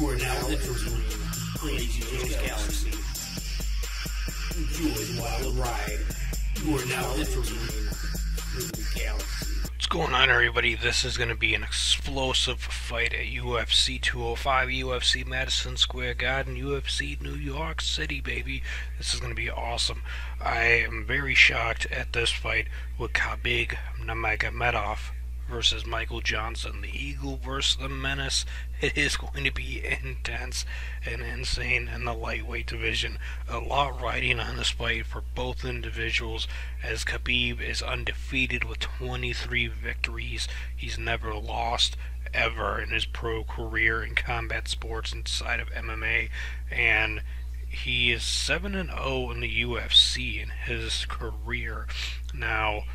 You are now entering Crazy Joe's Galaxy. Enjoy the wild ride. You are now entering the galaxy. What's going on, everybody? This is going to be an explosive fight at UFC 205, UFC Madison Square Garden, UFC New York City, baby. This is going to be awesome. I am very shocked at this fight with Khabib Nurmagomedov versus Michael Johnson, the Eagle versus the Menace. It is going to be intense and insane in the lightweight division. A lot riding on this fight for both individuals, as Khabib is undefeated with 23 victories. He's never lost ever in his pro career in combat sports inside of MMA, and he is 7-0 in the UFC in his career. Now,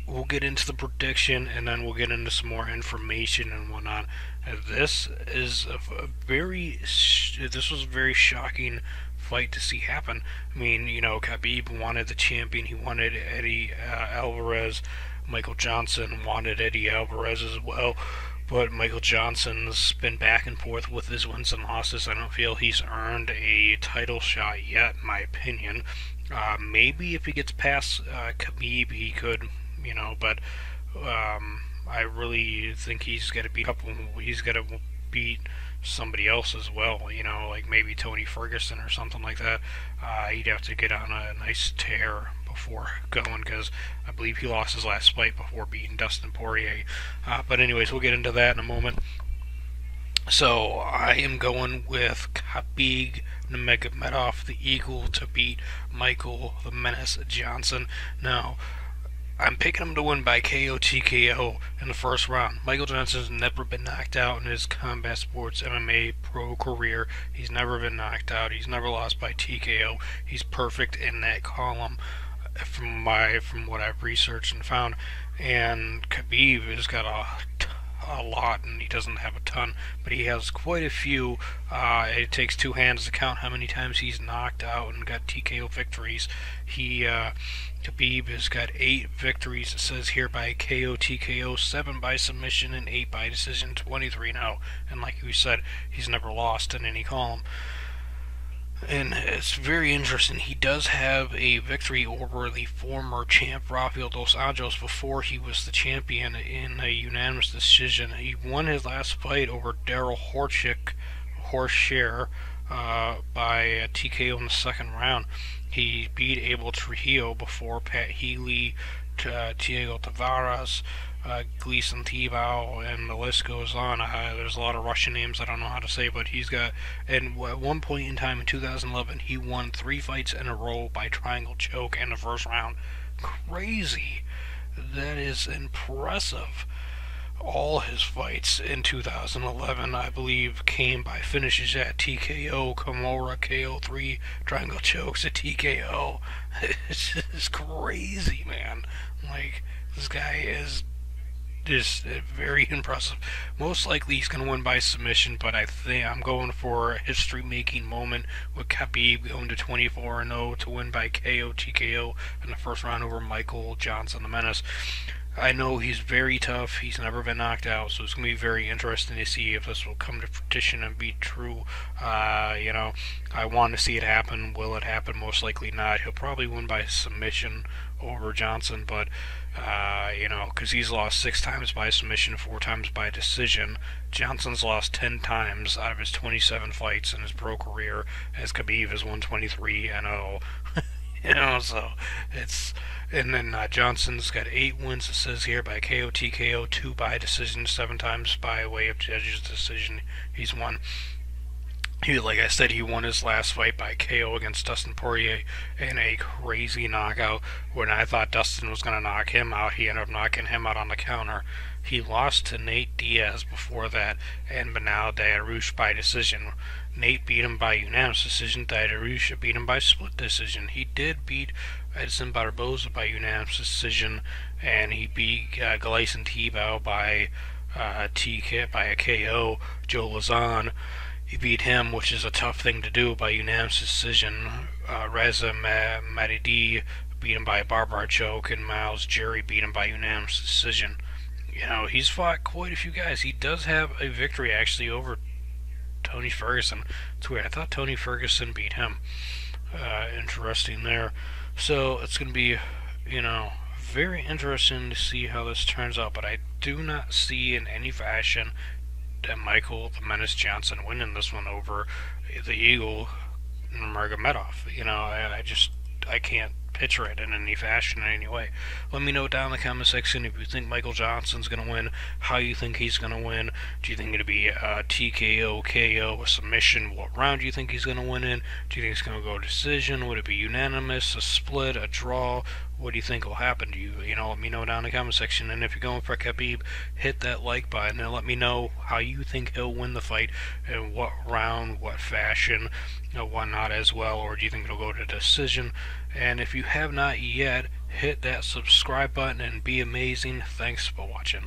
we'll get into the prediction, and then we'll get into some more information and whatnot. This was a very shocking fight to see happen. I mean, you know, Khabib wanted the champion. He wanted Eddie Alvarez. Michael Johnson wanted Eddie Alvarez as well. But Michael Johnson's been back and forth with his wins and losses. I don't feel he's earned a title shot yet, in my opinion. Maybe if he gets past Khabib, he could, you know, but I really think he's got to beat somebody else as well, you know, like maybe Tony Ferguson or something like that. He'd have to get on a nice tear before going, because I believe he lost his last fight before beating Dustin Poirier. But anyways, we'll get into that in a moment. So I am going with Khabib Nurmagomedov, the Eagle, to beat Michael the Menace Johnson. Now, I'm picking him to win by KO TKO in the first round. Michael Johnson's never been knocked out in his combat sports MMA pro career. He's never been knocked out. He's never lost by TKO. He's perfect in that column from what I've researched and found. And Khabib has got a lot, and he doesn't have a ton, but he has quite a few. It takes two hands to count how many times he's knocked out and got TKO victories. Khabib has got 8 victories, it says here, by KO TKO, 7 by submission, and 8 by decision, 23-0. And like we said, he's never lost in any column. And it's very interesting. He does have a victory over the former champ Rafael dos Anjos before he was the champion in a unanimous decision. He won his last fight over Daryl Horshare by a TKO in the second round. He beat Abel Trujillo before Pat Healy, Diego Tavares, Gleason Tebow, and the list goes on. There's a lot of Russian names I don't know how to say, but he's got, and at one point in time in 2011, he won 3 fights in a row by triangle choke in the first round. Crazy. That is impressive. All his fights in 2011, I believe, came by finishes at TKO, Kimura, KO3, triangle chokes at TKO. It's just crazy, man. Like, this guy is just very impressive. Most likely he's going to win by submission, but I think I'm going for a history-making moment with Khabib going to 24-0 to win by KO TKO in the first round over Michael Johnson, the Menace. I know he's very tough. He's never been knocked out, so it's going to be very interesting to see if this will come to fruition and be true. You know, I want to see it happen. Will it happen? Most likely not. He'll probably win by submission over Johnson, but you know, because he's lost 6 times by submission, 4 times by decision. Johnson's lost 10 times out of his 27 fights in his pro career, as Khabib has won 23-0. You know, so it's, and then Johnson's got 8 wins, it says here, by KO TKO, 2 by decision, 7 times by way of judge's decision. He's won. Like I said, he won his last fight by KO against Dustin Poirier in a crazy knockout. When I thought Dustin was going to knock him out, he ended up knocking him out on the counter. He lost to Nate Diaz before that, and now Dariush by decision. Nate beat him by unanimous decision. Dariush beat him by split decision. He did beat Edson Barboza by unanimous decision, and he beat Gleason Tebow by a KO. Joe Lazan, he beat him, which is a tough thing to do, by unanimous decision. Reza Madidi beat him by a barbed choke, and Miles Jerry beat him by unanimous decision. You know, he's fought quite a few guys. He does have a victory, actually, over Tony Tony Ferguson. It's weird. I thought Tony Ferguson beat him. Interesting there. So it's going to be, very interesting to see how this turns out. But I do not see in any fashion that Michael the Menace Johnson winning this one over the Eagle Nurmagomedov. I can't picture it in any fashion in any way. Let me know down in the comment section if you think Michael Johnson's going to win, how you think he's going to win. Do you think it'll be a TKO, KO, a submission? What round do you think he's going to win in? Do you think it's going to go decision? Would it be unanimous, a split, a draw? What do you think will happen to you? Let me know down in the comment section. And if you're going for Khabib, hit that like button and let me know how you think he'll win the fight, and what round, what fashion, whatnot as well. Or do you think it'll go to decision? And if you have not yet, hit that subscribe button and be amazing. Thanks for watching.